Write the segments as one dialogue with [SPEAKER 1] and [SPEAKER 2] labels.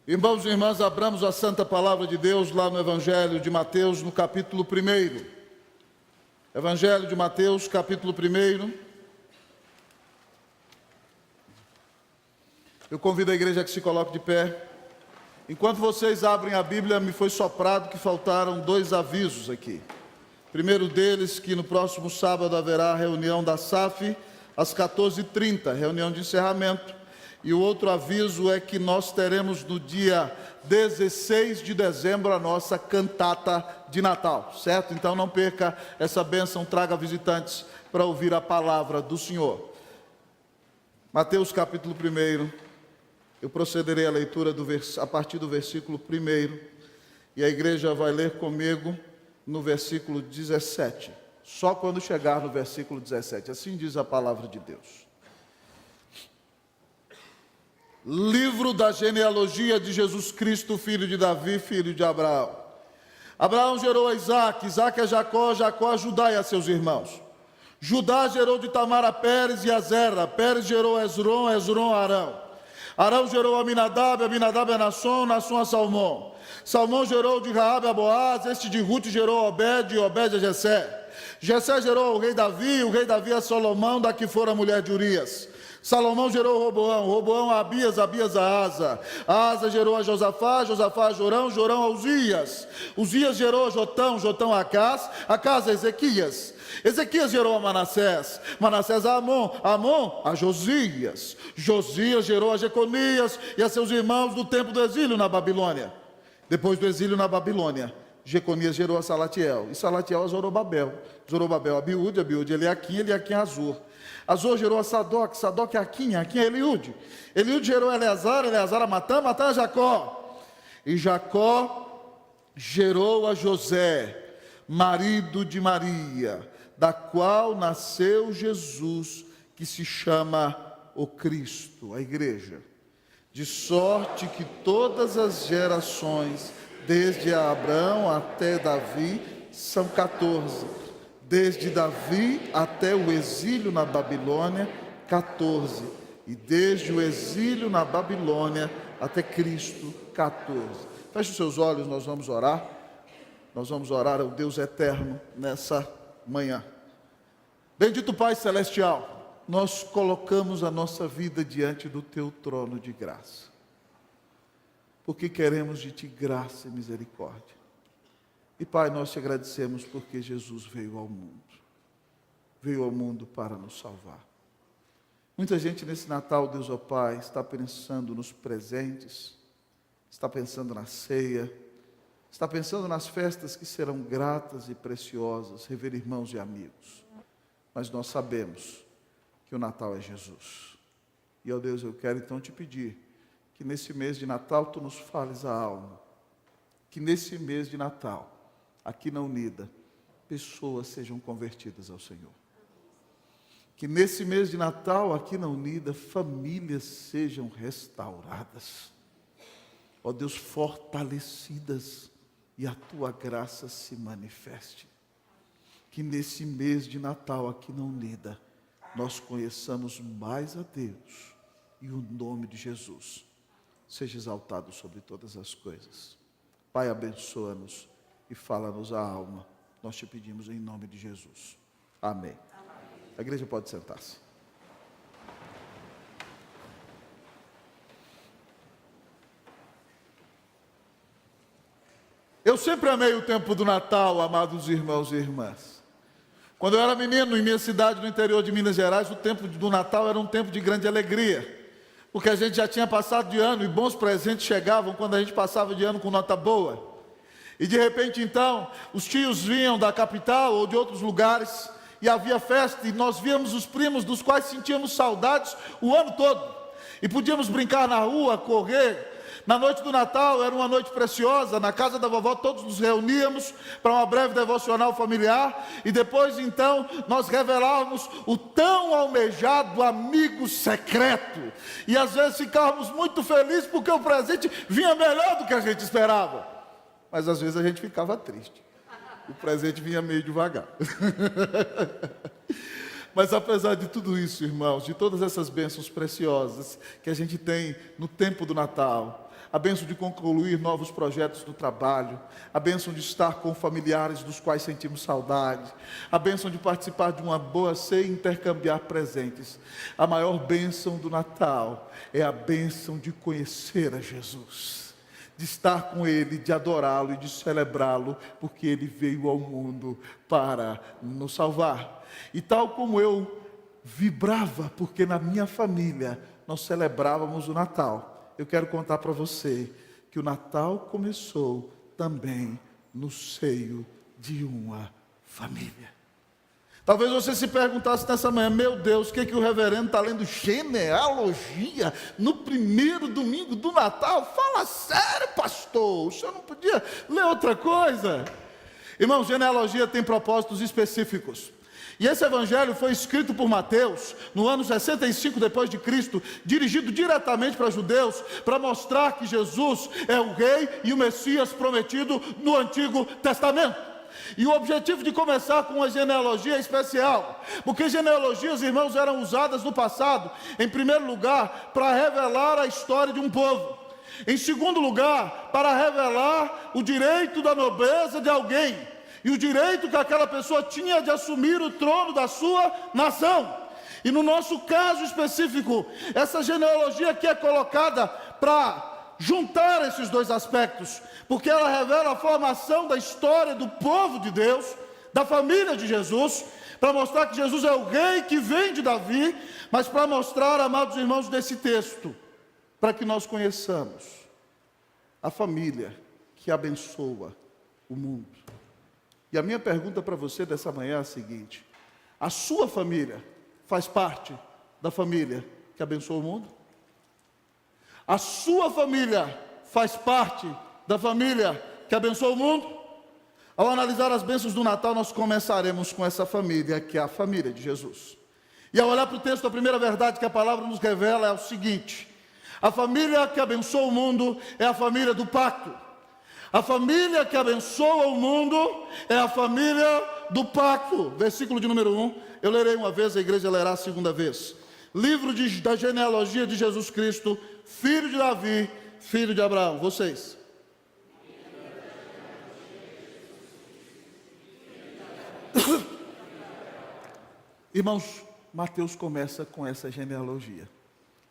[SPEAKER 1] Irmãos e irmãs, abramos a santa palavra de Deus lá no Evangelho de Mateus, no capítulo 1. Evangelho de Mateus, capítulo 1. Eu convido a igreja a que se coloque de pé. Enquanto vocês abrem a Bíblia, me foi soprado que faltaram 2 avisos aqui. Primeiro deles, que no próximo sábado haverá a reunião da SAF, às 14h30, reunião de encerramento. E o outro aviso é que nós teremos no dia 16 de dezembro a nossa cantata de Natal, certo? Então não perca essa bênção, traga visitantes para ouvir a palavra do Senhor. Mateus capítulo 1, eu procederei à leitura a partir do versículo 1, e a igreja vai ler comigo no versículo 17, só quando chegar no versículo 17, assim diz a palavra de Deus. Livro da genealogia de Jesus Cristo, filho de Davi, filho de Abraão. Abraão gerou a Isaque, Isaque a Jacó, Jacó a Judá e a seus irmãos. Judá gerou de Tamar a Pérez e a Zera, Pérez gerou a Hezron, Hezron a Arão. Arão gerou a Aminadab, Aminadab a Nasson, Nasson a Salmão. Salmão gerou de Raabe a Boaz, este de Rute gerou a Obed, e Obed a Jessé. Jessé gerou o rei Davi a Salomão, da que fora a mulher de Urias. Salomão gerou Roboão, Roboão a Abias, Abias a Asa. Asa gerou a Josafá, Josafá a Jorão, Jorão a Uzias. Uzias gerou a Jotão, Jotão a Acás, Acás a Ezequias. Ezequias gerou a Manassés, Manassés a Amon, Amon a Josias. Josias gerou a Jeconias e a seus irmãos do tempo do exílio na Babilônia. Depois do exílio na Babilônia, Jeconias gerou a Salatiel, e Salatiel a Zorobabel. Zorobabel a Abiúde, Abiúde a Eliaquim, Eliaquim a Azor. Azor gerou a Sadoc, Sadoc a Aquim, Aquim a Eliúde. Eliúde gerou a Eleazar, Eleazar a Matã, Matã a Jacó. E Jacó gerou a José, marido de Maria, da qual nasceu Jesus, que se chama o Cristo, a igreja. De sorte que todas as gerações, desde Abraão até Davi, são 14. Desde Davi até o exílio na Babilônia, 14. E desde o exílio na Babilônia até Cristo, 14. Feche os seus olhos, nós vamos orar. Nós vamos orar ao Deus eterno nessa manhã. Bendito Pai Celestial, nós colocamos a nossa vida diante do Teu trono de graça. Porque queremos de Ti graça e misericórdia. E Pai, nós te agradecemos porque Jesus veio ao mundo. Veio ao mundo para nos salvar. Muita gente nesse Natal, Deus ó Pai, está pensando nos presentes, está pensando na ceia, está pensando nas festas que serão gratas e preciosas, rever irmãos e amigos. Mas nós sabemos que o Natal é Jesus. E ó Deus, eu quero então te pedir que nesse mês de Natal tu nos fales a alma. Que nesse mês de Natal, aqui na Unida, pessoas sejam convertidas ao Senhor. Que nesse mês de Natal, aqui na Unida, famílias sejam restauradas. Ó Deus, fortalecidas e a Tua graça se manifeste. Que nesse mês de Natal, aqui na Unida, nós conheçamos mais a Deus e o nome de Jesus seja exaltado sobre todas as coisas. Pai, abençoa-nos e fala-nos a alma. Nós te pedimos em nome de Jesus. Amém. A igreja pode sentar-se. Eu sempre amei o tempo do Natal, amados irmãos e irmãs. Quando eu era menino, em minha cidade, no interior de Minas Gerais, o tempo do Natal era um tempo de grande alegria. Porque a gente já tinha passado de ano e bons presentes chegavam quando a gente passava de ano com nota boa. E de repente então, os tios vinham da capital ou de outros lugares e havia festa e nós víamos os primos dos quais sentíamos saudades o ano todo. E podíamos brincar na rua, correr. Na noite do Natal, era uma noite preciosa, na casa da vovó todos nos reuníamos para uma breve devocional familiar e depois então nós revelávamos o tão almejado amigo secreto e às vezes ficávamos muito felizes porque o presente vinha melhor do que a gente esperava, mas às vezes a gente ficava triste, o presente vinha meio devagar. Mas apesar de tudo isso, irmãos, de todas essas bênçãos preciosas que a gente tem no tempo do Natal, a bênção de concluir novos projetos do trabalho, a bênção de estar com familiares dos quais sentimos saudade, a bênção de participar de uma boa ceia e intercambiar presentes. A maior bênção do Natal é a bênção de conhecer a Jesus, de estar com Ele, de adorá-lo e de celebrá-lo, porque Ele veio ao mundo para nos salvar. E tal como eu vibrava, porque na minha família nós celebrávamos o Natal, eu quero contar para você que o Natal começou também no seio de uma família. Talvez você se perguntasse nessa manhã: meu Deus, o que o reverendo está lendo genealogia no primeiro domingo do Natal? Fala sério, pastor, o senhor não podia ler outra coisa? Irmão, genealogia tem propósitos específicos. E esse evangelho foi escrito por Mateus no ano 65 depois de Cristo, dirigido diretamente para judeus, para mostrar que Jesus é o rei e o Messias prometido no Antigo Testamento. E o objetivo de começar com uma genealogia é especial, porque genealogias, irmãos, eram usadas no passado, em primeiro lugar, para revelar a história de um povo. Em segundo lugar, para revelar o direito da nobreza de alguém e o direito que aquela pessoa tinha de assumir o trono da sua nação. E no nosso caso específico, essa genealogia aqui é colocada para juntar esses dois aspectos, porque ela revela a formação da história do povo de Deus, da família de Jesus, para mostrar que Jesus é o rei que vem de Davi, mas para mostrar, amados irmãos, desse texto, para que nós conheçamos a família que abençoa o mundo. E a minha pergunta para você dessa manhã é a seguinte: a sua família faz parte da família que abençoa o mundo? A sua família faz parte da família que abençoa o mundo? Ao analisar as bênçãos do Natal, nós começaremos com essa família, que é a família de Jesus. E ao olhar para o texto, a primeira verdade que a palavra nos revela é o seguinte: a família que abençoa o mundo é a família do pacto. A família que abençoa o mundo é a família do pacto. Versículo de número 1, eu lerei uma vez, a igreja lerá a segunda vez. Livro da genealogia de Jesus Cristo, filho de Davi, filho de Abraão. Vocês. Irmãos, Mateus começa com essa genealogia.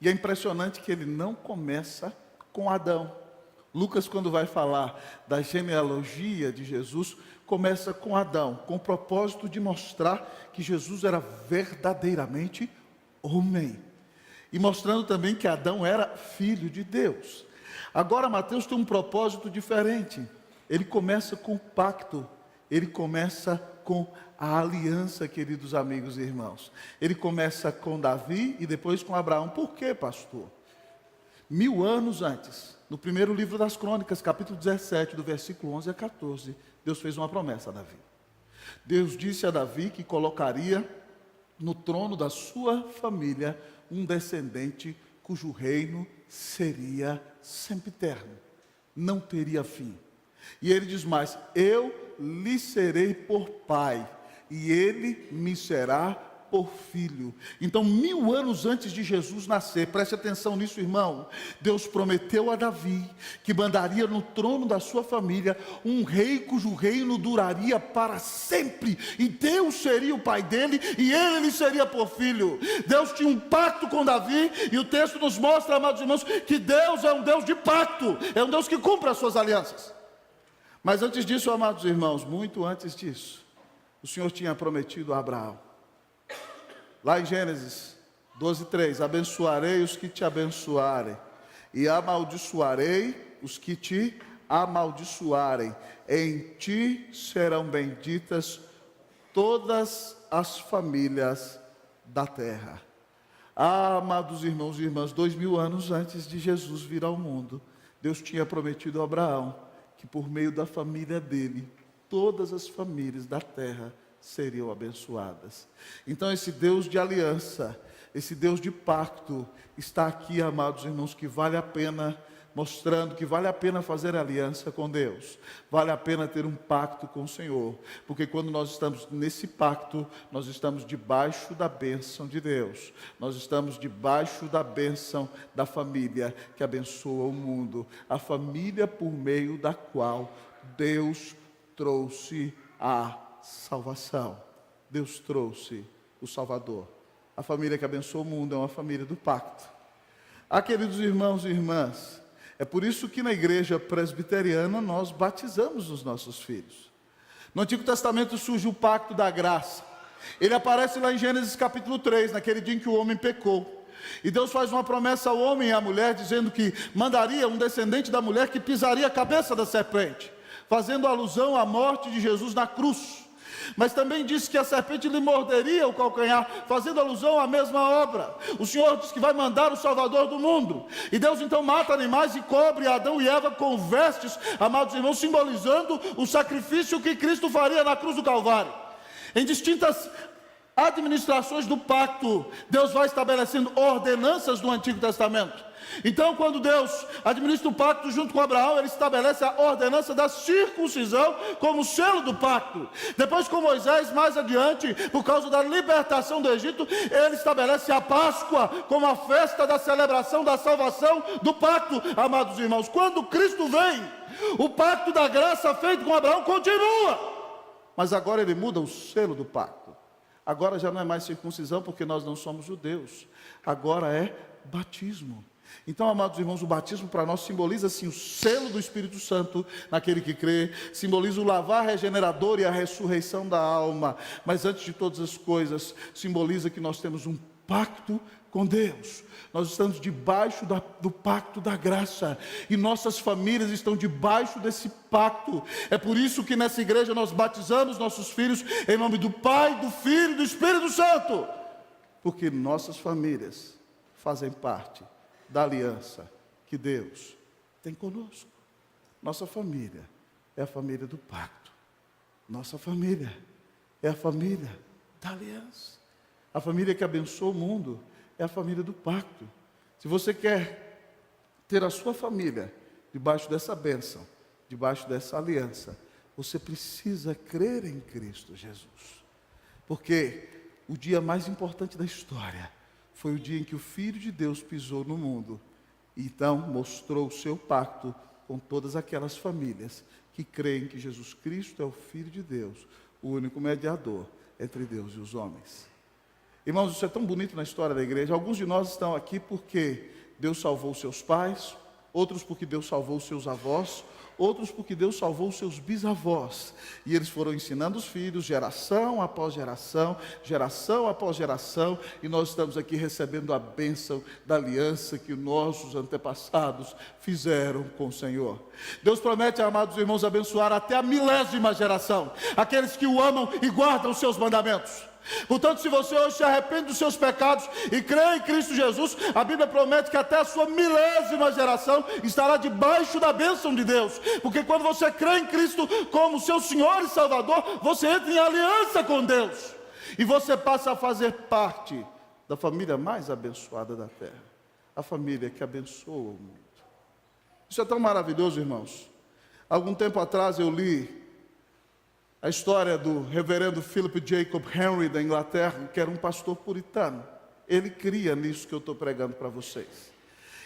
[SPEAKER 1] E é impressionante que ele não começa com Adão. Lucas, quando vai falar da genealogia de Jesus, começa com Adão, com o propósito de mostrar que Jesus era verdadeiramente homem. E mostrando também que Adão era filho de Deus. Agora Mateus tem um propósito diferente. Ele começa com o pacto, ele começa com a aliança, queridos amigos e irmãos. Ele começa com Davi e depois com Abraão. Por quê, pastor? 1000 anos antes, no primeiro livro das Crônicas, capítulo 17, do versículo 11 a 14, Deus fez uma promessa a Davi. Deus disse a Davi que colocaria no trono da sua família um descendente cujo reino seria sempiterno, não teria fim. E ele diz mais: eu lhe serei por pai, e ele me será por filho. Então, 1000 anos antes de Jesus nascer, preste atenção nisso, irmão, Deus prometeu a Davi que mandaria no trono da sua família um rei cujo reino duraria para sempre, e Deus seria o pai dele, e ele lhe seria por filho. Deus tinha um pacto com Davi, e o texto nos mostra, amados irmãos, que Deus é um Deus de pacto, é um Deus que cumpre as suas alianças. Mas antes disso, amados irmãos, muito antes disso, o Senhor tinha prometido a Abraão. Lá em Gênesis 12:3, abençoarei os que te abençoarem, e amaldiçoarei os que te amaldiçoarem. Em ti serão benditas todas as famílias da terra. Ah, amados irmãos e irmãs, 2000 anos antes de Jesus vir ao mundo, Deus tinha prometido a Abraão que por meio da família dele, todas as famílias da terra seriam abençoadas. Então esse Deus de aliança, esse Deus de pacto, está aqui, amados irmãos, que vale a pena mostrando que vale a pena fazer aliança com Deus, vale a pena ter um pacto com o Senhor, porque quando nós estamos nesse pacto, nós estamos debaixo da bênção de Deus, nós estamos debaixo da bênção da família que abençoa o mundo, a família por meio da qual Deus trouxe a salvação. Deus trouxe o Salvador. A família que abençoa o mundo é uma família do pacto. Queridos irmãos e irmãs, é por isso que na igreja presbiteriana nós batizamos os nossos filhos. No Antigo Testamento surge o pacto da graça. Ele aparece lá em Gênesis capítulo 3, naquele dia em que o homem pecou. E Deus faz uma promessa ao homem e à mulher, dizendo que mandaria um descendente da mulher que pisaria a cabeça da serpente, fazendo alusão à morte de Jesus na cruz. Mas também disse que a serpente lhe morderia o calcanhar, fazendo alusão à mesma obra. O Senhor diz que vai mandar o Salvador do mundo. E Deus então mata animais e cobre Adão e Eva com vestes, amados irmãos, simbolizando o sacrifício que Cristo faria na cruz do Calvário. Em distintas administrações do pacto, Deus vai estabelecendo ordenanças do Antigo Testamento. Então, quando Deus administra o pacto junto com Abraão, ele estabelece a ordenança da circuncisão como selo do pacto. Depois, com Moisés, mais adiante, por causa da libertação do Egito, ele estabelece a Páscoa como a festa da celebração da salvação do pacto. Amados irmãos, quando Cristo vem, o pacto da graça feito com Abraão continua, mas agora ele muda o selo do pacto. Agora já não é mais circuncisão, porque nós não somos judeus, agora é batismo. Então, amados irmãos, o batismo para nós simboliza assim o selo do Espírito Santo naquele que crê, simboliza o lavar regenerador e a ressurreição da alma, mas antes de todas as coisas, simboliza que nós temos um pacto com Deus. Nós estamos debaixo do pacto da graça, e nossas famílias estão debaixo desse pacto. É por isso que nessa igreja nós batizamos nossos filhos em nome do Pai, do Filho e do Espírito Santo, porque nossas famílias fazem parte da aliança que Deus tem conosco. Nossa família é a família do pacto. Nossa família é a família da aliança. A família que abençoa o mundo é a família do pacto. Se você quer ter a sua família debaixo dessa bênção, debaixo dessa aliança, você precisa crer em Cristo Jesus. Porque o dia mais importante da história foi o dia em que o Filho de Deus pisou no mundo, e então mostrou o seu pacto com todas aquelas famílias que creem que Jesus Cristo é o Filho de Deus, o único mediador entre Deus e os homens. Irmãos, isso é tão bonito na história da igreja. Alguns de nós estão aqui porque Deus salvou seus pais, outros porque Deus salvou seus avós, outros porque Deus salvou seus bisavós, e eles foram ensinando os filhos, geração após geração, geração após geração, e nós estamos aqui recebendo a bênção da aliança que nossos antepassados fizeram com o Senhor. Deus promete, amados irmãos, abençoar até a 1000ª geração, aqueles que o amam e guardam os seus mandamentos. Portanto, se você hoje se arrepende dos seus pecados e crê em Cristo Jesus, a Bíblia promete que até a sua 1000ª geração estará debaixo da bênção de Deus, porque quando você crê em Cristo como seu Senhor e Salvador, você entra em aliança com Deus, e você passa a fazer parte da família mais abençoada da terra, a família que abençoa o mundo. Isso é tão maravilhoso, irmãos. Algum tempo atrás eu li a história do reverendo Philip Jacob Henry da Inglaterra, que era um pastor puritano. Ele cria nisso que eu estou pregando para vocês.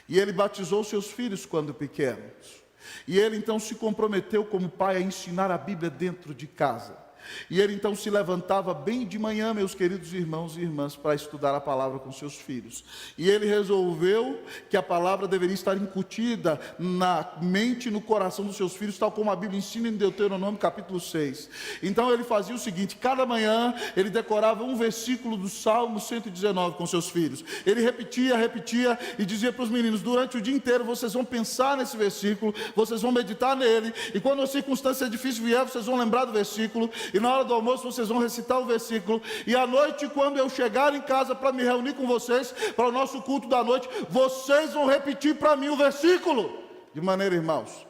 [SPEAKER 1] E ele batizou seus filhos quando pequenos. E ele então se comprometeu como pai a ensinar a Bíblia dentro de casa. E ele então se levantava bem de manhã, meus queridos irmãos e irmãs, para estudar a palavra com seus filhos. E ele resolveu que a palavra deveria estar incutida na mente e no coração dos seus filhos, tal como a Bíblia ensina em Deuteronômio capítulo 6. Então ele fazia o seguinte: cada manhã ele decorava um versículo do Salmo 119 com seus filhos. Ele repetia e dizia para os meninos: durante o dia inteiro vocês vão pensar nesse versículo, vocês vão meditar nele, e quando a circunstância difícil vier, vocês vão lembrar do versículo, e na hora do almoço vocês vão recitar o versículo, e à noite, quando eu chegar em casa para me reunir com vocês, para o nosso culto da noite, vocês vão repetir para mim o versículo. De maneira, irmãos,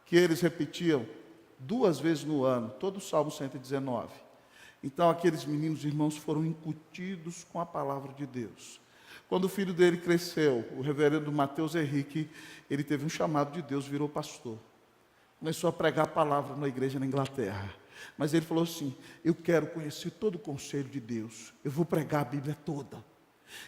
[SPEAKER 1] que eles repetiam 2 vezes no ano, todo o Salmo 119. Então aqueles meninos, irmãos, foram incutidos com a palavra de Deus, Quando o filho dele cresceu, o reverendo Mateus Henrique, ele teve um chamado de Deus, virou pastor. Começou a pregar a palavra na igreja na Inglaterra. Mas ele falou assim: eu quero conhecer todo o conselho de Deus, eu vou pregar a Bíblia toda.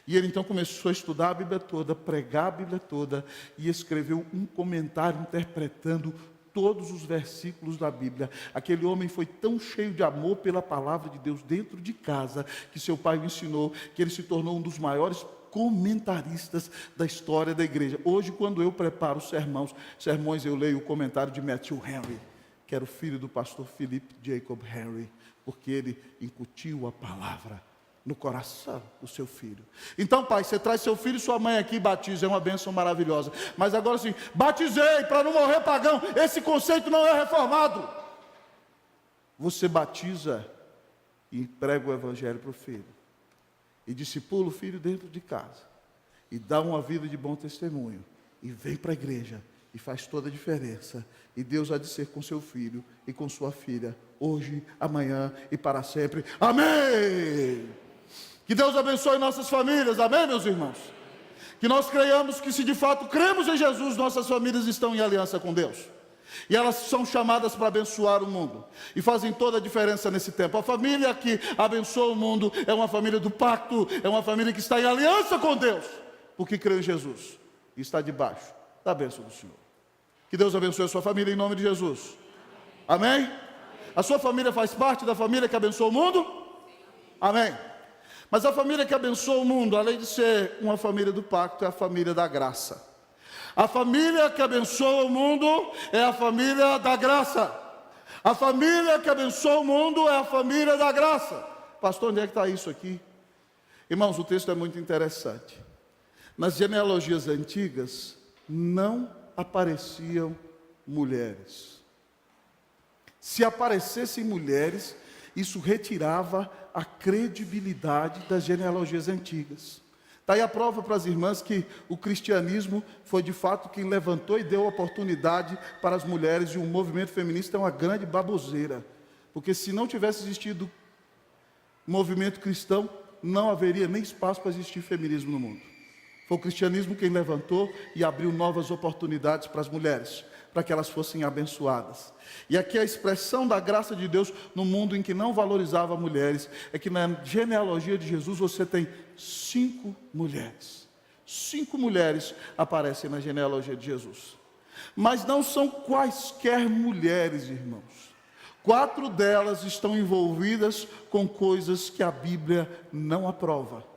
[SPEAKER 1] E ele então começou a estudar a Bíblia toda, pregar a Bíblia toda, e escreveu um comentário interpretando todos os versículos da Bíblia. Aquele homem foi tão cheio de amor pela palavra de Deus dentro de casa, que seu pai o ensinou, que ele se tornou um dos maiores comentaristas da história da igreja. Hoje, quando eu preparo sermões, eu leio o comentário de Matthew Henry, que era o filho do pastor Philip Jacob Henry, porque ele incutiu a palavra no coração do seu filho. Então, pai, você traz seu filho e sua mãe aqui e batiza, é uma bênção maravilhosa. Mas agora sim, batizei para não morrer pagão, esse conceito não é reformado. Você batiza e prega o evangelho para o filho, e discipula o filho dentro de casa, e dá uma vida de bom testemunho, e vem para a igreja, e faz toda a diferença. E Deus há de ser com seu filho e com sua filha, hoje, amanhã e para sempre. Amém! Que Deus abençoe nossas famílias, amém, meus irmãos? Que nós creiamos que, se de fato cremos em Jesus, nossas famílias estão em aliança com Deus. E elas são chamadas para abençoar o mundo, e fazem toda a diferença nesse tempo. A família que abençoa o mundo é uma família do pacto, é uma família que está em aliança com Deus, porque crê em Jesus e está debaixo da bênção do Senhor. Que Deus abençoe a sua família em nome de Jesus. Amém? A sua família faz parte da família que abençoa o mundo? Amém. Mas a família que abençoa o mundo, além de ser uma família do pacto, é a família da graça. A família que abençoa o mundo é a família da graça. A família que abençoa o mundo é a família da graça. Pastor, onde é que está isso aqui? Irmãos, o texto é muito interessante. Nas genealogias antigas, não apareciam mulheres. Se aparecessem mulheres, isso retirava a credibilidade das genealogias antigas. Está aí a prova para as irmãs que o cristianismo foi de fato quem levantou e deu oportunidade para as mulheres, e o movimento feminista é uma grande baboseira, porque se não tivesse existido movimento cristão, não haveria nem espaço para existir feminismo no mundo. Foi o cristianismo quem levantou e abriu novas oportunidades para as mulheres, para que elas fossem abençoadas. E aqui a expressão da graça de Deus no mundo em que não valorizava mulheres, é que na genealogia de Jesus você tem 5 mulheres. 5 mulheres aparecem na genealogia de Jesus. Mas não são quaisquer mulheres, irmãos. 4 delas estão envolvidas com coisas que a Bíblia não aprova,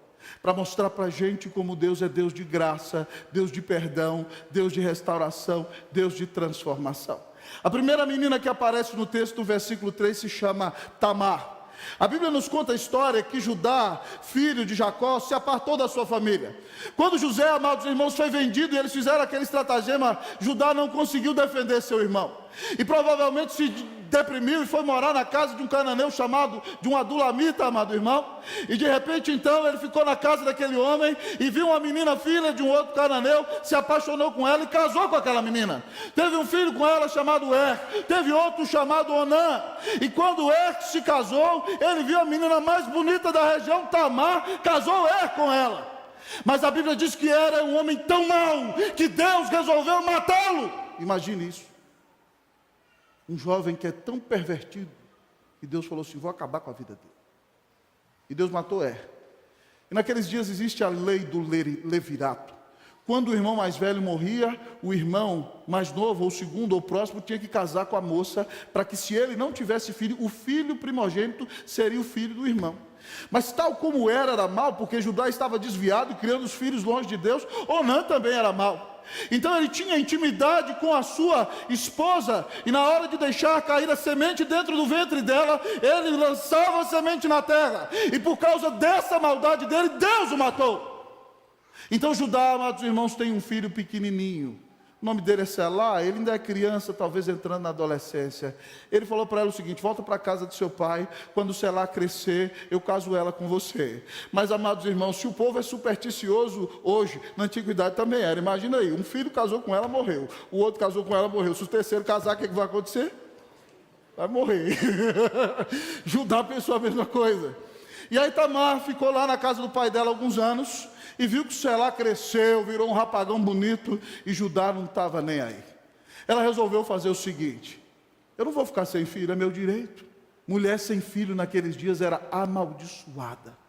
[SPEAKER 1] para mostrar para a gente como Deus é Deus de graça, Deus de perdão, Deus de restauração, Deus de transformação. A primeira menina que aparece no texto, no versículo 3, se chama Tamar. A Bíblia nos conta a história que Judá, filho de Jacó, se apartou da sua família. Quando José, amados irmãos, foi vendido e eles fizeram aquele estratagema, Judá não conseguiu defender seu irmão. E provavelmente se deprimiu e foi morar na casa de um cananeu chamado de um adulamita, amado irmão. E de repente então ele ficou na casa daquele homem e viu uma menina filha de um outro cananeu, se apaixonou com ela e casou com aquela menina. Teve um filho com ela chamado Er, teve outro chamado Onã. E quando Er se casou, ele viu a menina mais bonita da região, Tamar, casou Er com ela. Mas a Bíblia diz que Er é um homem tão mau que Deus resolveu matá-lo. Imagine isso. Um jovem que é tão pervertido, e Deus falou assim: vou acabar com a vida dele. E Deus matou Er. E naqueles dias existe a lei do levirato. Quando o irmão mais velho morria, o irmão mais novo, ou segundo, ou próximo, tinha que casar com a moça, para que, se ele não tivesse filho, o filho primogênito seria o filho do irmão. Mas tal como era mau, porque Judá estava desviado e criando os filhos longe de Deus, Onã também era mau. Então ele tinha intimidade com a sua esposa, e na hora de deixar cair a semente dentro do ventre dela, ele lançava a semente na terra, e por causa dessa maldade dele, Deus o matou. Então Judá, amados irmãos, tem um filho pequenininho. O nome dele é Selá, ele ainda é criança, talvez entrando na adolescência. Ele falou para ela o seguinte: volta para a casa do seu pai, quando Selá crescer, eu caso ela com você. Mas, amados irmãos, se o povo é supersticioso hoje, na antiguidade também era. Imagina aí, um filho casou com ela, morreu. O outro casou com ela, morreu. Se o terceiro casar, o que vai acontecer? Vai morrer. Judá pensou a mesma coisa. E aí Tamar ficou lá na casa do pai dela alguns anos, e viu que Selá cresceu, virou um rapagão bonito, e Judá não estava nem aí. Ela resolveu fazer o seguinte: eu não vou ficar sem filho, é meu direito. Mulher sem filho naqueles dias era amaldiçoada.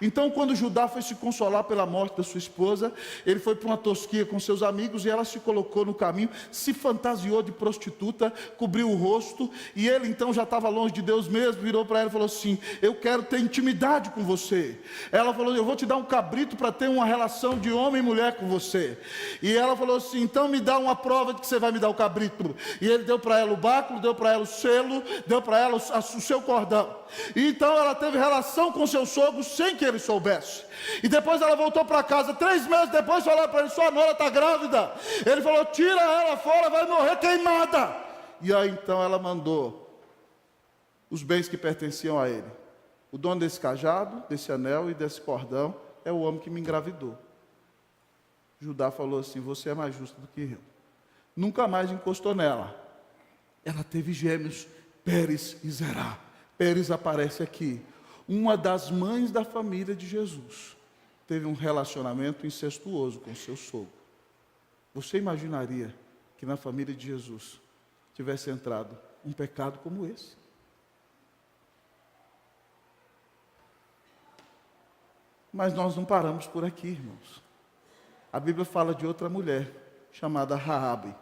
[SPEAKER 1] Então, quando Judá foi se consolar pela morte da sua esposa, ele foi para uma tosquia com seus amigos, e ela se colocou no caminho, se fantasiou de prostituta, cobriu o rosto, e ele então já estava longe de Deus mesmo, virou para ela e falou assim: eu quero ter intimidade com você. Ela falou: eu vou te dar um cabrito para ter uma relação de homem e mulher com você. E ela falou assim: então me dá uma prova de que você vai me dar o cabrito. E ele deu para ela o báculo, deu para ela o selo, deu para ela o seu cordão. E então ela teve relação com seu sogro sem que ele soubesse. E depois ela voltou para casa, 3 meses depois falaram para ele: sua nora está grávida. Ele falou: tira ela fora, vai morrer queimada. E aí então ela mandou os bens que pertenciam a ele. O dono desse cajado, desse anel e desse cordão é o homem que me engravidou. Judá falou assim: você é mais justo do que eu. Nunca mais encostou nela. Ela teve gêmeos, Pérez e Zerá. Pérez aparece aqui. Uma das mães da família de Jesus teve um relacionamento incestuoso com seu sogro. Você imaginaria que na família de Jesus tivesse entrado um pecado como esse? Mas nós não paramos por aqui, irmãos. A Bíblia fala de outra mulher chamada Raabe.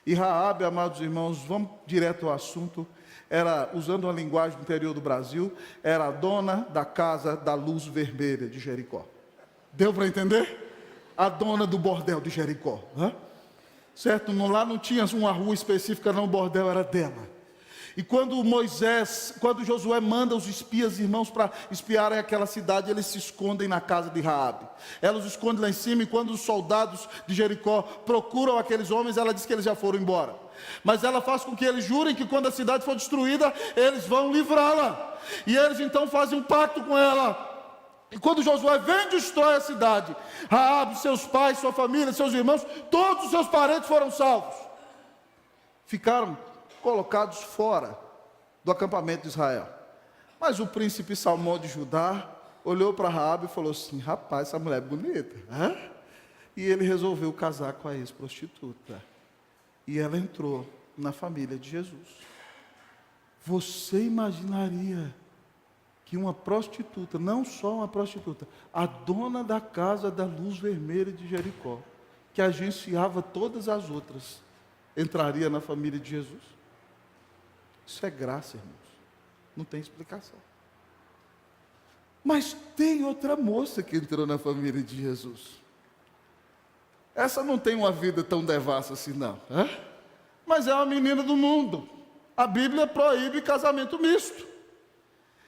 [SPEAKER 1] E Raabe, amados irmãos, vamos direto ao assunto, era, usando uma linguagem do interior do Brasil, era a dona da casa da luz vermelha de Jericó. Deu para entender? A dona do bordel de Jericó. Certo? Lá não tinha uma rua específica, não, o bordel era dela. E quando Josué manda os espias, irmãos, para espiarem aquela cidade, eles se escondem na casa de Raabe. Ela os esconde lá em cima, e quando os soldados de Jericó procuram aqueles homens, ela diz que eles já foram embora. Mas ela faz com que eles jurem que quando a cidade for destruída, eles vão livrá-la. E eles então fazem um pacto com ela. E quando Josué vem e destrói a cidade, Raabe, seus pais, sua família, seus irmãos, todos os seus parentes foram salvos. Ficaram colocados fora do acampamento de Israel. Mas o príncipe Salmão de Judá olhou para Raabe e falou assim: rapaz, essa mulher é bonita. E ele resolveu casar com a ex-prostituta. E ela entrou na família de Jesus. Você imaginaria que uma prostituta, não só uma prostituta, a dona da casa da luz vermelha de Jericó, que agenciava todas as outras, entraria na família de Jesus? Isso é graça, irmãos. Não tem explicação. Mas tem outra moça que entrou na família de Jesus. Essa não tem uma vida tão devassa assim, não. Mas é uma menina do mundo. A Bíblia proíbe casamento misto.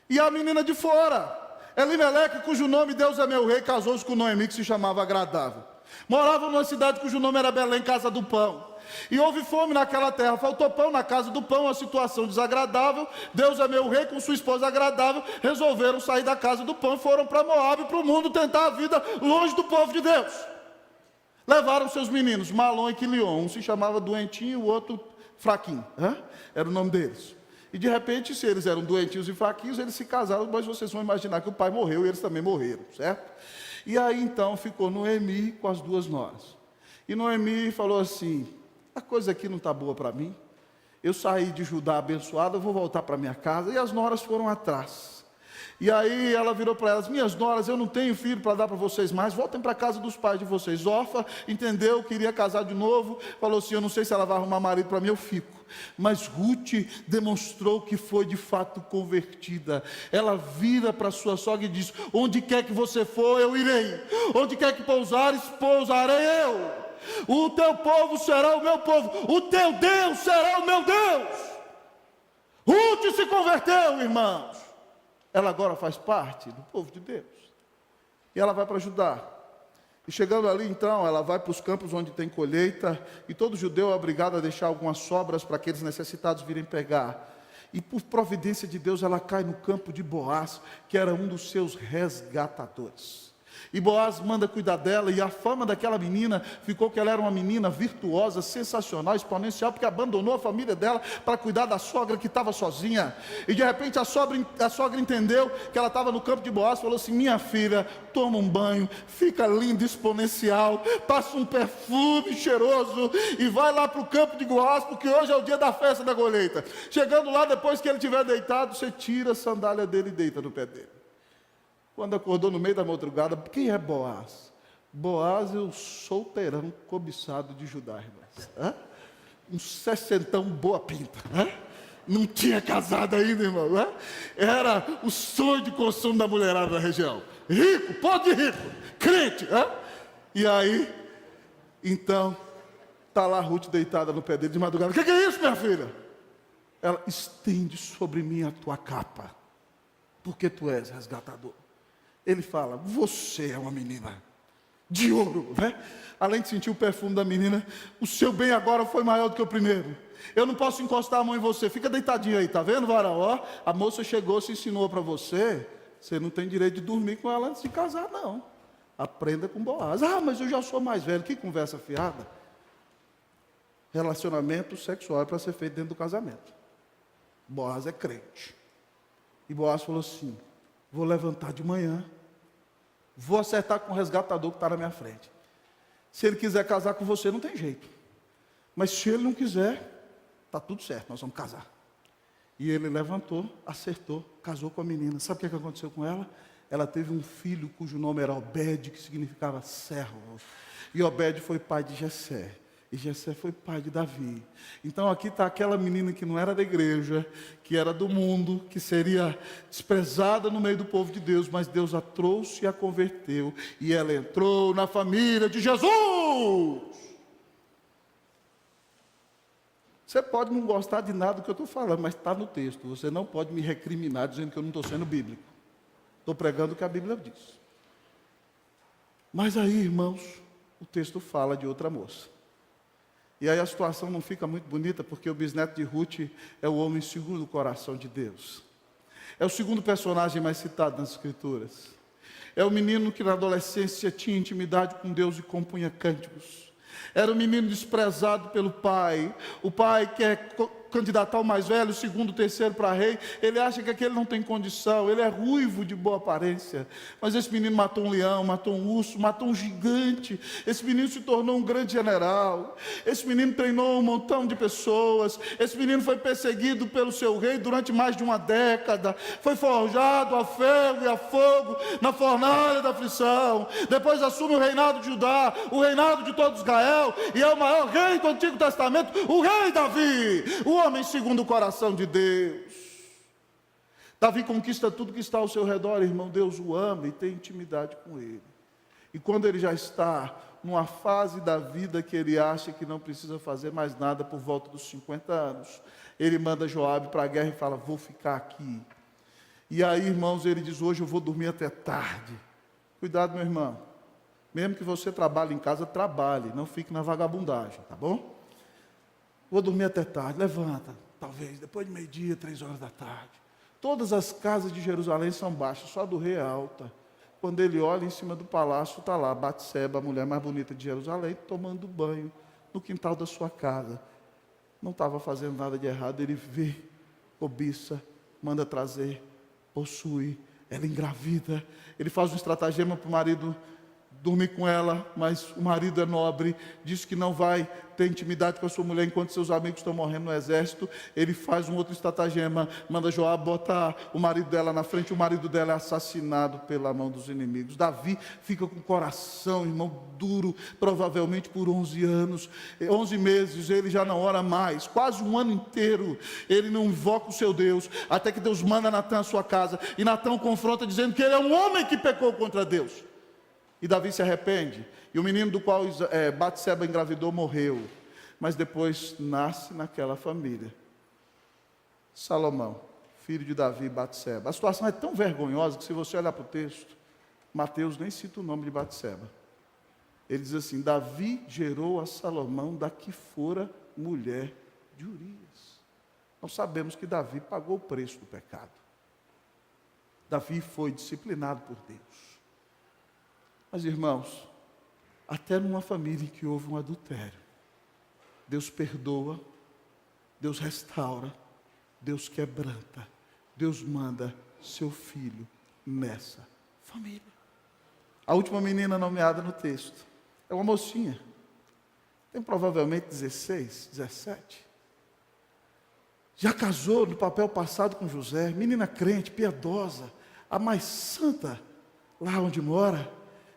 [SPEAKER 1] E a menina de fora, Elimeleque, cujo nome Deus é meu rei, casou-se com Noemi, que se chamava Agradável. Morava numa cidade cujo nome era Belém, casa do pão. E houve fome naquela terra, faltou pão na casa do pão, uma situação desagradável. Deus é meu rei com sua esposa Agradável resolveram sair da casa do pão, foram para Moabe, para o mundo, tentar a vida longe do povo de Deus. Levaram seus meninos, Malom e Quilion. Um se chamava Doentinho e o outro Fraquinho, era o nome deles. E de repente, se eles eram doentinhos e fraquinhos, eles se casaram, mas vocês vão imaginar que o pai morreu e eles também morreram, certo? E aí então ficou Noemi com as 2 noras. E Noemi falou assim: a coisa aqui não está boa para mim. Eu saí de Judá abençoado, eu vou voltar para minha casa. E as noras foram atrás. E aí ela virou para elas: minhas noras, eu não tenho filho para dar para vocês mais, voltem para a casa dos pais de vocês. Orfa entendeu, queria casar de novo, falou assim: eu não sei se ela vai arrumar marido para mim, eu fico. Mas Ruth demonstrou que foi de fato convertida. Ela vira para sua sogra e diz: onde quer que você for, eu irei. Onde quer que pousares, pousarei eu. O teu povo será o meu povo, o teu Deus será o meu Deus. Ruth se converteu, irmãos. Ela agora faz parte do povo de Deus. E ela vai para Judá. E chegando ali, então, ela vai para os campos onde tem colheita. E todo judeu é obrigado a deixar algumas sobras para aqueles necessitados virem pegar. E por providência de Deus, ela cai no campo de Boaz, que era um dos seus resgatadores. E Boaz manda cuidar dela, e a fama daquela menina ficou que ela era uma menina virtuosa, sensacional, exponencial, porque abandonou a família dela para cuidar da sogra que estava sozinha. E de repente a sogra entendeu que ela estava no campo de Boaz, falou assim: minha filha, toma um banho, fica linda, exponencial, passa um perfume cheiroso e vai lá para o campo de Boaz, porque hoje é o dia da festa da colheita. Chegando lá, depois que ele estiver deitado, você tira a sandália dele e deita no pé dele. Quando acordou no meio da madrugada, quem é Boaz? Boaz é o solteirão cobiçado de Judá, irmãos. Um sessentão boa pinta. Não tinha casado ainda, irmão. Era o sonho de consumo da mulherada da região. Rico, pode rico, crente. E aí, então, está lá Ruth deitada no pé dele de madrugada. O que é isso, minha filha? Ela: estende sobre mim a tua capa, porque tu és resgatador. Ele fala: você é uma menina de ouro, Além de sentir o perfume da menina, o seu bem agora foi maior do que o primeiro. Eu não posso encostar a mão em você, fica deitadinho aí, tá vendo, varão? A moça chegou, se ensinou para você, você não tem direito de dormir com ela antes de casar, não. Aprenda com Boaz. Mas eu já sou mais velho, que conversa fiada. Relacionamento sexual é para ser feito dentro do casamento. Boaz é crente. E Boaz falou assim: vou levantar de manhã, vou acertar com o resgatador que está na minha frente. Se ele quiser casar com você, não tem jeito. Mas se ele não quiser, está tudo certo, nós vamos casar. E ele levantou, acertou, casou com a menina. Sabe o que aconteceu com ela? Ela teve um filho cujo nome era Obed, que significava servo. E Obed foi pai de Jessé. E Jessé foi pai de Davi. Então aqui está aquela menina que não era da igreja, que era do mundo, que seria desprezada no meio do povo de Deus, mas Deus a trouxe e a converteu, e ela entrou na família de Jesus. Você pode não gostar de nada do que eu estou falando, mas está no texto. Você não pode me recriminar dizendo que eu não estou sendo bíblico. Estou pregando o que a Bíblia diz. Mas aí, irmãos, o texto fala de outra moça. E aí a situação não fica muito bonita, porque o bisneto de Ruth é o homem segundo o coração de Deus. É o segundo personagem mais citado nas Escrituras. É o menino que na adolescência tinha intimidade com Deus e compunha cânticos. Era um menino desprezado pelo pai. O pai quer candidatar o mais velho, o segundo, o terceiro para rei. Ele acha que aquele não tem condição. Ele é ruivo, de boa aparência. Mas esse menino matou um leão, matou um urso, matou um gigante. Esse menino se tornou um grande general. Esse menino treinou um montão de pessoas. Esse menino foi perseguido pelo seu rei durante mais de uma década. Foi forjado a ferro e a fogo na fornalha da aflição. Depois assume o reinado de Judá, o reinado de todo Israel, e é o maior rei do Antigo Testamento, o rei Davi, o homem segundo o coração de Deus. Davi conquista tudo que está ao seu redor, irmão. Deus o ama e tem intimidade com ele. E quando ele já está numa fase da vida que ele acha que não precisa fazer mais nada, por volta dos 50 anos, ele manda Joabe para a guerra e fala: vou ficar aqui. E aí, irmãos, ele diz: hoje eu vou dormir até tarde. Cuidado, meu irmão. Mesmo que você trabalhe em casa, trabalhe, não fique na vagabundagem, tá bom? Vou dormir até tarde. Levanta, talvez, depois de meio-dia, 3 horas da tarde. Todas as casas de Jerusalém são baixas, só a do rei é alta. Quando ele olha em cima do palácio, está lá Batseba, a mulher mais bonita de Jerusalém, tomando banho no quintal da sua casa. Não estava fazendo nada de errado. Ele vê, cobiça, manda trazer, possui, ela engravida. Ele faz um estratagema para o marido dormir com ela, mas o marido é nobre, diz que não vai ter intimidade com a sua mulher enquanto seus amigos estão morrendo no exército. Ele faz um outro estratagema, manda Joabe botar o marido dela na frente, o marido dela é assassinado pela mão dos inimigos. Davi fica com o coração, irmão, duro, provavelmente por 11 anos, 11 meses, ele já não ora mais, quase um ano inteiro, ele não invoca o seu Deus, até que Deus manda Natã à sua casa, e Natã o confronta dizendo que ele é um homem que pecou contra Deus. E Davi se arrepende, e o menino do qual Batseba engravidou morreu, mas depois nasce naquela família Salomão, filho de Davi e Batseba. A situação é tão vergonhosa que, se você olhar para o texto, Mateus nem cita o nome de Batseba. Ele diz assim: Davi gerou a Salomão da que fora mulher de Urias. Nós sabemos que Davi pagou o preço do pecado. Davi foi disciplinado por Deus. Mas, irmãos, até numa família em que houve um adultério, Deus perdoa, Deus restaura, Deus quebranta, Deus manda seu filho nessa família. A última menina nomeada no texto é uma mocinha, tem provavelmente 16, 17. Já casou no papel passado com José, menina crente, piedosa, a mais santa lá onde mora.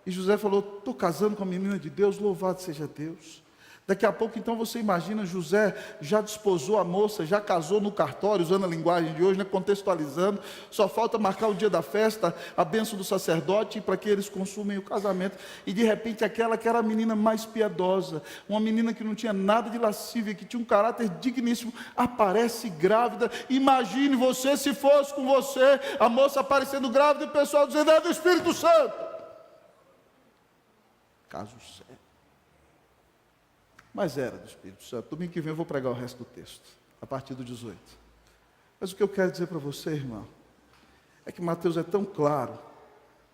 [SPEAKER 1] E José falou: estou casando com a menina de Deus, louvado seja Deus. Daqui a pouco, então, você imagina, José já desposou a moça, já casou no cartório, usando a linguagem de hoje, né, contextualizando. Só falta marcar o dia da festa, a bênção do sacerdote, para que eles consumem o casamento. E de repente, aquela que era a menina mais piedosa, uma menina que não tinha nada de lascívia, que tinha um caráter digníssimo, aparece grávida. Imagine você, se fosse com você, a moça aparecendo grávida e o pessoal dizendo: é do Espírito Santo. Caso sério. Mas era do Espírito Santo. Domingo que vem eu vou pregar o resto do texto, a partir do 18. Mas o que eu quero dizer para você, irmão, é que Mateus é tão claro,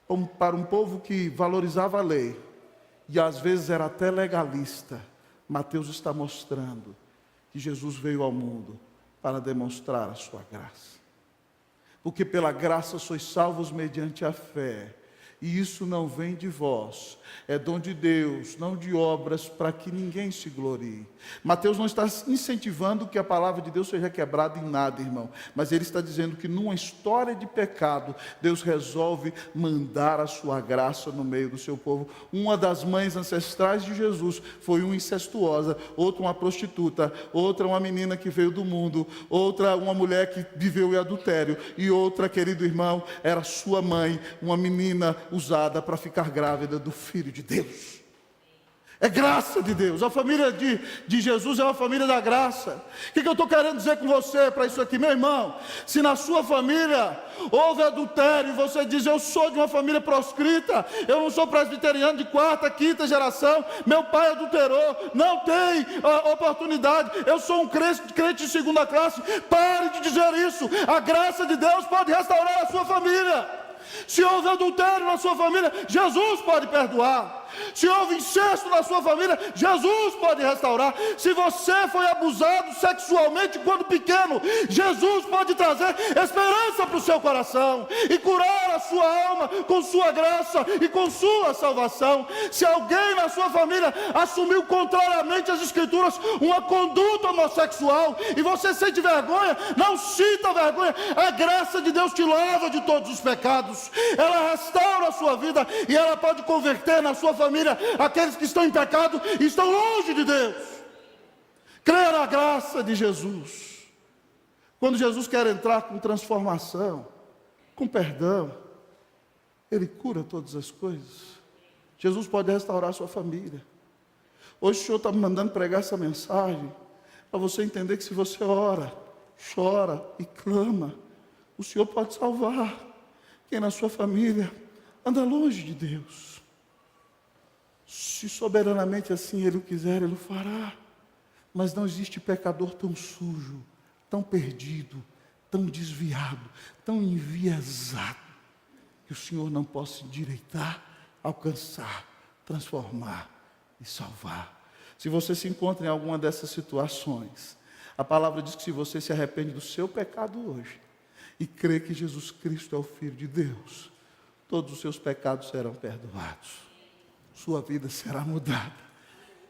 [SPEAKER 1] como para um povo que valorizava a lei, e às vezes era até legalista. Mateus está mostrando que Jesus veio ao mundo para demonstrar a sua graça. Porque pela graça sois salvos mediante a fé. E isso não vem de vós, é dom de Deus, não de obras, para que ninguém se glorie. Mateus não está incentivando que a palavra de Deus seja quebrada em nada, irmão. Mas ele está dizendo que numa história de pecado, Deus resolve mandar a sua graça no meio do seu povo. Uma das mães ancestrais de Jesus foi uma incestuosa, outra uma prostituta, outra uma menina que veio do mundo, outra uma mulher que viveu em adultério, e outra, querido irmão, era sua mãe, uma menina usada para ficar grávida do Filho de Deus. É graça de Deus. A família de Jesus é uma família da graça. O que eu estou querendo dizer com você para isso aqui, meu irmão? Se na sua família houve adultério e você diz: eu sou de uma família proscrita, eu não sou presbiteriano de quarta, quinta geração, meu pai adulterou, não tem oportunidade, eu sou um crente de segunda classe, pare de dizer isso. A graça de Deus pode restaurar a sua família. Se houve adultério na sua família, Jesus pode perdoar. Se houve incesto na sua família, Jesus pode restaurar. Se você foi abusado sexualmente quando pequeno, Jesus pode trazer esperança para o seu coração e curar a sua alma com sua graça e com sua salvação. Se alguém na sua família assumiu contrariamente às Escrituras uma conduta homossexual e você sente vergonha, não sinta vergonha. A graça de Deus te lava de todos os pecados. Ela restaura a sua vida e ela pode converter na sua família aqueles que estão em pecado e estão longe de Deus. Creia na graça de Jesus. Quando Jesus quer entrar com transformação, com perdão, Ele cura todas as coisas. Jesus pode restaurar a sua família. Hoje o Senhor está me mandando pregar essa mensagem para você entender que se você ora, chora e clama, o Senhor pode salvar. Quem na sua família anda longe de Deus, se soberanamente assim Ele o quiser, Ele o fará. Mas não existe pecador tão sujo, tão perdido, tão desviado, tão enviesado, que o Senhor não possa endireitar, alcançar, transformar e salvar. Se você se encontra em alguma dessas situações, a palavra diz que se você se arrepende do seu pecado hoje e crê que Jesus Cristo é o Filho de Deus, todos os seus pecados serão perdoados, sua vida será mudada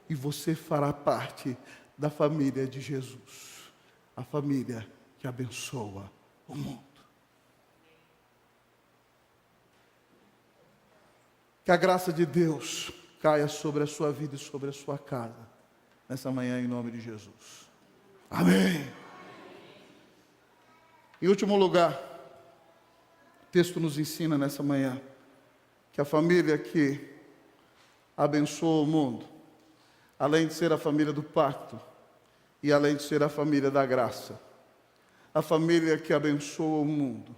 [SPEAKER 1] e você fará parte da família de Jesus, a família que abençoa o mundo. Que a graça de Deus caia sobre a sua vida e sobre a sua casa nessa manhã, em nome de Jesus. Amém. Em último lugar, o texto nos ensina nessa manhã que a família que abençoa o mundo, além de ser a família do pacto e além de ser a família da graça, a família que abençoa o mundo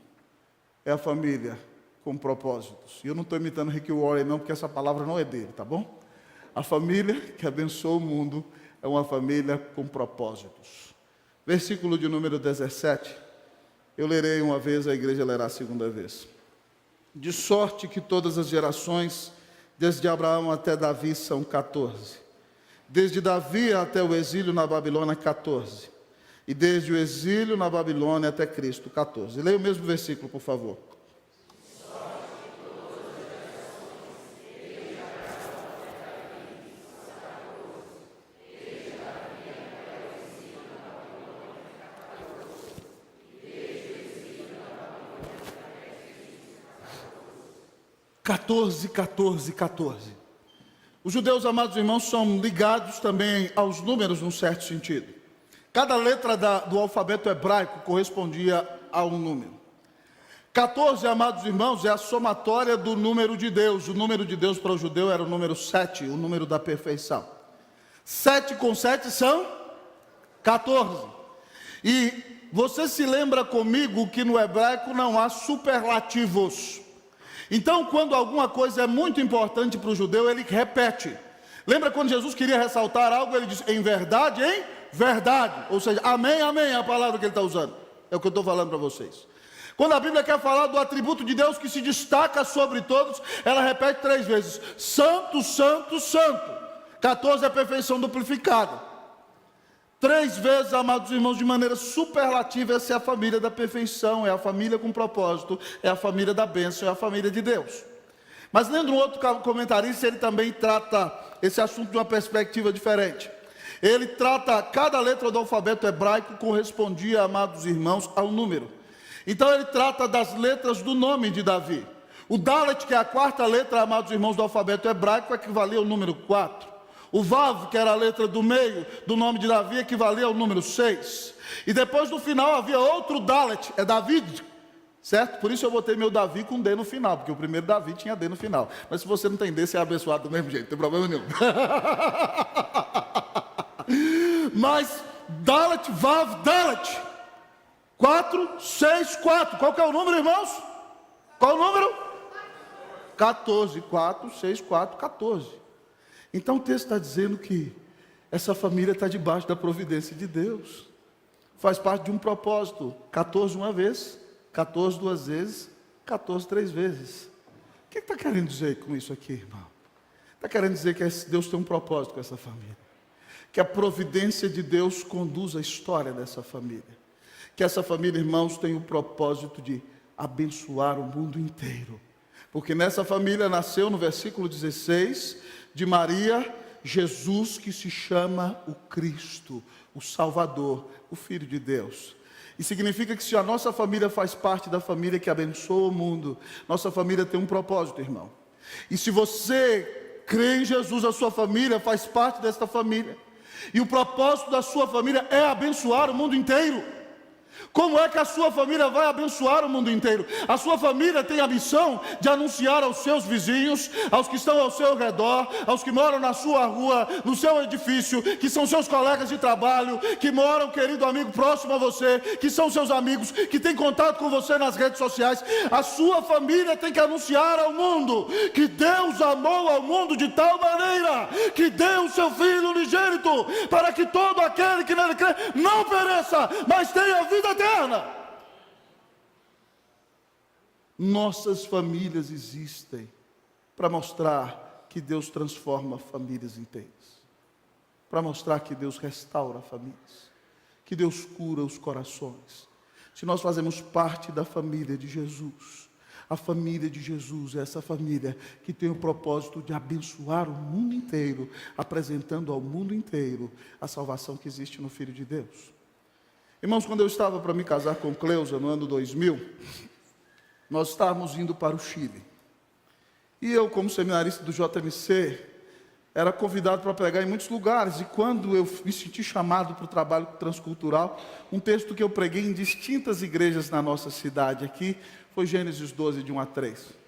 [SPEAKER 1] é a família com propósitos. E eu não estou imitando Rick Warren não, porque essa palavra não é dele, tá bom? A família que abençoa o mundo é uma família com propósitos. Versículo de número 17. Eu lerei uma vez, a igreja lerá a segunda vez. De sorte que todas as gerações Desde Abraão até Davi são 14. Desde Davi até o exílio na Babilônia, 14. E desde o exílio na Babilônia até Cristo, 14. Leia o mesmo versículo, por favor. Quatorze. Os judeus, amados irmãos, são ligados também aos números num certo sentido. Cada letra do alfabeto hebraico correspondia a um número. 14, amados irmãos, é a somatória do número de Deus. O número de Deus para o judeu era o número 7, o número da perfeição. 7 com 7 são 14. E você se lembra comigo que no hebraico não há superlativos. Então, quando alguma coisa é muito importante para o judeu, ele repete. Lembra quando Jesus queria ressaltar algo, ele diz, em verdade, ou seja, amém, amém, é a palavra que ele está usando. É o que eu estou falando para vocês. Quando a Bíblia quer falar do atributo de Deus que se destaca sobre todos, ela repete 3 vezes, santo, santo, santo. 14 é a perfeição duplicada. 3 vezes, amados irmãos, de maneira superlativa, essa é a família da perfeição, é a família com propósito, é a família da bênção, é a família de Deus. Mas lendo um outro comentarista, ele também trata esse assunto de uma perspectiva diferente. Ele trata, cada letra do alfabeto hebraico correspondia, amados irmãos, a um número. Então ele trata das letras do nome de Davi. O Dalet, que é a 4ª letra, amados irmãos, do alfabeto hebraico, equivalia ao número 4. O Vav, que era a letra do meio do nome de Davi, equivalia ao número 6. E depois no final havia outro Dalet, é David, certo? Por isso eu botei meu Davi com D no final, porque o primeiro Davi tinha D no final. Mas se você não tem D, você é abençoado do mesmo jeito, não tem problema nenhum. Mas Dalet, Vav, Dalet, 4, 6, 4. Qual que é o número, irmãos? Qual o número? 14, 4, 6, 4, 14. Então o texto está dizendo que essa família está debaixo da providência de Deus. Faz parte de um propósito. 14 uma vez, 14 2 vezes, 14 3 vezes. O que está querendo dizer com isso aqui, irmão? Está querendo dizer que Deus tem um propósito com essa família. Que a providência de Deus conduz a história dessa família. Que essa família, irmãos, tem o propósito de abençoar o mundo inteiro. Porque nessa família nasceu, no versículo 16, de Maria, Jesus, que se chama o Cristo, o Salvador, o Filho de Deus. E significa que se a nossa família faz parte da família que abençoa o mundo, nossa família tem um propósito, irmão. E se você crê em Jesus, a sua família faz parte desta família. E o propósito da sua família é abençoar o mundo inteiro. Como é que a sua família vai abençoar o mundo inteiro? A sua família tem a missão de anunciar aos seus vizinhos, aos que estão ao seu redor, aos que moram na sua rua, no seu edifício, que são seus colegas de trabalho, que moram, querido amigo, próximo a você, que são seus amigos, que têm contato com você nas redes sociais. A sua família tem que anunciar ao mundo que Deus amou ao mundo de tal maneira que deu o seu Filho unigênito, para que todo aquele que nele crê não pereça, mas tenha vida eterna. Nossas famílias existem para mostrar que Deus transforma famílias inteiras, para mostrar que Deus restaura famílias, que Deus cura os corações. Se nós fazemos parte da família de Jesus, a família de Jesus é essa família que tem o propósito de abençoar o mundo inteiro, apresentando ao mundo inteiro a salvação que existe no Filho de Deus. Irmãos, quando eu estava para me casar com Cleusa no ano 2000, nós estávamos indo para o Chile. E eu, como seminarista do JMC, era convidado para pregar em muitos lugares. E quando eu me senti chamado para o trabalho transcultural, um texto que eu preguei em distintas igrejas na nossa cidade aqui, foi Gênesis 12, de 1 a 3.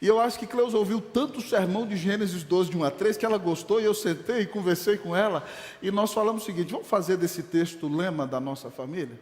[SPEAKER 1] E eu acho que Cleusa ouviu tanto o sermão de Gênesis 12, de 1 a 3, que ela gostou, e eu sentei e conversei com ela, e nós falamos o seguinte: vamos fazer desse texto o lema da nossa família?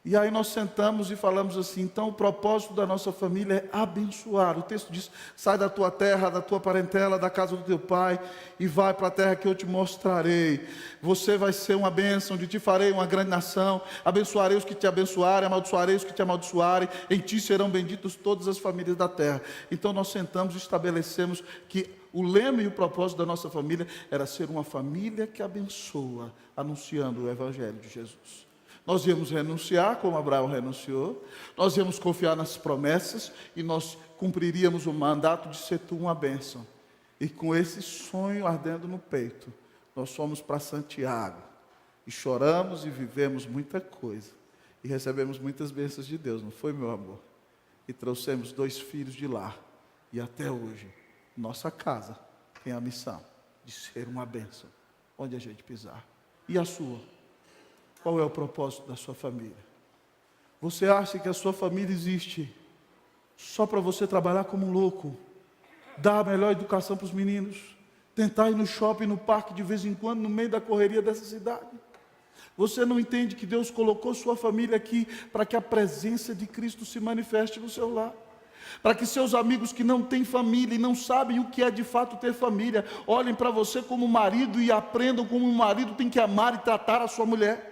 [SPEAKER 1] E aí nós sentamos e falamos assim: então o propósito da nossa família é abençoar. O texto diz: sai da tua terra, da tua parentela, da casa do teu pai, e vai para a terra que eu te mostrarei. Você vai ser uma bênção, de ti farei uma grande nação, abençoarei os que te abençoarem, amaldiçoarei os que te amaldiçoarem, em ti serão benditas todas as famílias da terra. Então nós sentamos e estabelecemos que o lema e o propósito da nossa família era ser uma família que abençoa, anunciando o Evangelho de Jesus. Nós íamos renunciar, como Abraão renunciou, nós íamos confiar nas promessas e nós cumpriríamos o mandato de ser tu uma bênção. E com esse sonho ardendo no peito, nós fomos para Santiago e choramos e vivemos muita coisa e recebemos muitas bênçãos de Deus, não foi, meu amor? E trouxemos 2 filhos de lá e até hoje nossa casa tem a missão de ser uma bênção onde a gente pisar. E a sua? Qual é o propósito da sua família? Você acha que a sua família existe só para você trabalhar como um louco, dar a melhor educação para os meninos, tentar ir no shopping, no parque de vez em quando, no meio da correria dessa cidade? Você não entende que Deus colocou sua família aqui para que a presença de Cristo se manifeste no seu lar? Para que seus amigos que não têm família e não sabem o que é de fato ter família, olhem para você como marido e aprendam como um marido tem que amar e tratar a sua mulher.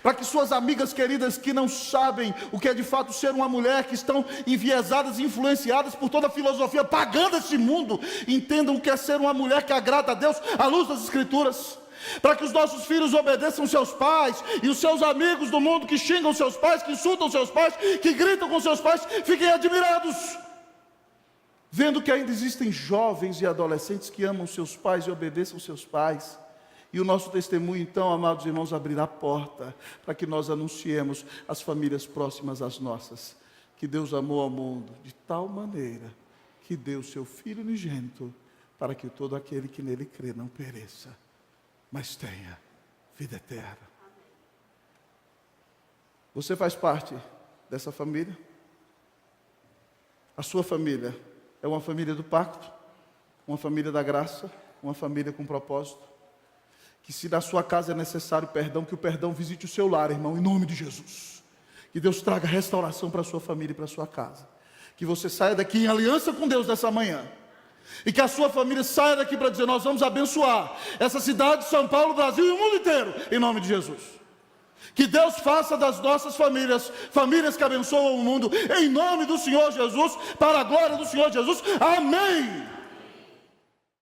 [SPEAKER 1] Para que suas amigas queridas que não sabem o que é de fato ser uma mulher, que estão enviesadas e influenciadas por toda a filosofia pagã desse mundo, entendam o que é ser uma mulher que agrada a Deus à luz das Escrituras. Para que os nossos filhos obedeçam seus pais, e os seus amigos do mundo que xingam seus pais, que insultam seus pais, que gritam com seus pais, fiquem admirados, vendo que ainda existem jovens e adolescentes que amam seus pais e obedeçam seus pais. E o nosso testemunho, então, amados irmãos, abrirá a porta para que nós anunciemos às famílias próximas às nossas, que Deus amou ao mundo de tal maneira que deu o seu Filho unigênito, para que todo aquele que nele crê não pereça, mas tenha vida eterna. Você faz parte dessa família? A sua família é uma família do pacto, uma família da graça, uma família com propósito? Que se na sua casa é necessário perdão, que o perdão visite o seu lar, irmão, em nome de Jesus. Que Deus traga restauração para a sua família e para a sua casa. Que você saia daqui em aliança com Deus nessa manhã. E que a sua família saia daqui para dizer: nós vamos abençoar essa cidade, São Paulo, Brasil e o mundo inteiro, em nome de Jesus. Que Deus faça das nossas famílias, famílias que abençoam o mundo, em nome do Senhor Jesus, para a glória do Senhor Jesus. Amém.